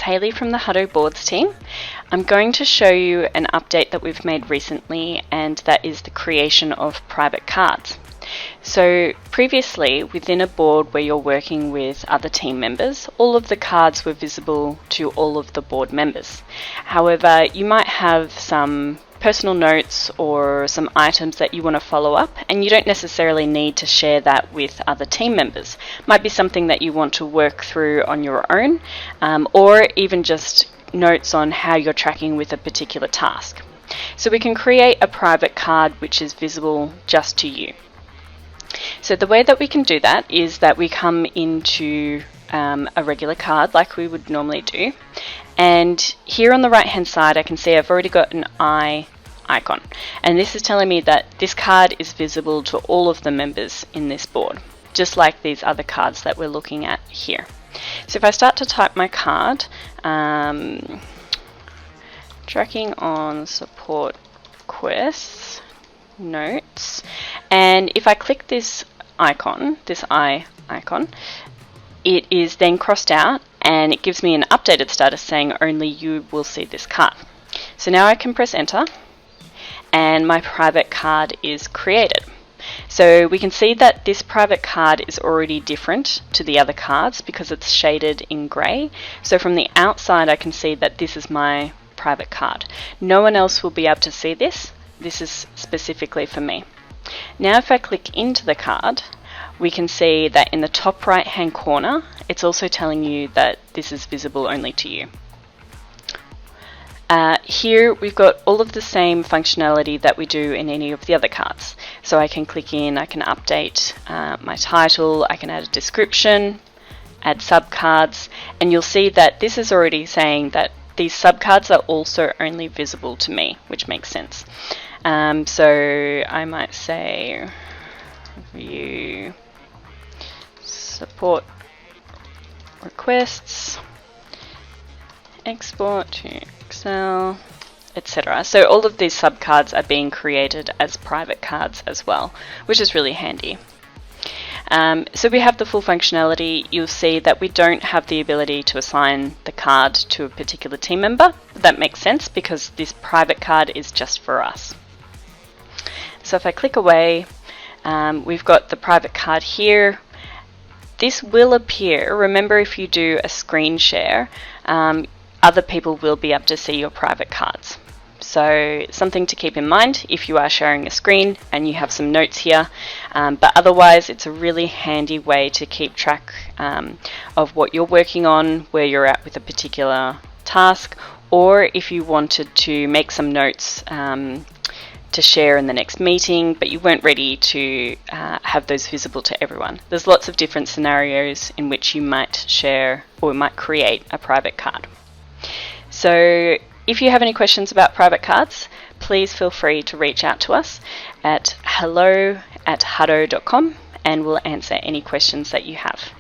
Hayley from the Huddo Boards team. I'm going to show you an update that we've made recently, and that is the creation of private cards. So previously, within a board where you're working with other team members, all of the cards were visible to all of the board members. However, you might have some personal notes or some items that you want to follow up, and you don't necessarily need to share that with other team members. It might be something that you want to work through on your own, or even just notes on how you're tracking with a particular task. So we can create a private card which is visible just to you. So the way that we can do that is that we come into a regular card like we would normally do, and here on the right hand side I can see I've already got an eye icon, and this is telling me that this card is visible to all of the members in this board, just like these other cards that we're looking at here. So if I start to type my card, tracking on support quests, notes, and if I click this icon, this eye icon, it is then crossed out and it gives me an updated status saying only you will see this card. So now I can press enter and my private card is created. So we can see that this private card is already different to the other cards because it's shaded in grey. So from the outside I can see that this is my private card. No one else will be able to see this. This is specifically for me. Now if I click into the card, we can see that in the top right hand corner it's also telling you that this is visible only to you. Here we've got all of the same functionality that we do in any of the other cards. So I can click in, I can update my title, I can add a description, add subcards, and you'll see that this is already saying that these subcards are also only visible to me, which makes sense. So I might say view support requests, export to Excel, etc. So all of these subcards are being created as private cards as well, which is really handy. So we have the full functionality. You'll see that we don't have the ability to assign the card to a particular team member. That makes sense because this private card is just for us. So if I click away, we've got the private card here. This will appear, remember if you do a screen share, other people will be able to see your private cards. So something to keep in mind if you are sharing a screen and you have some notes here, but otherwise it's a really handy way to keep track of what you're working on, where you're at with a particular task, or if you wanted to make some notes to share in the next meeting, but you weren't ready to have those visible to everyone. There's lots of different scenarios in which you might share or might create a private card. So if you have any questions about private cards, please feel free to reach out to us at hello@huddo.com and we'll answer any questions that you have.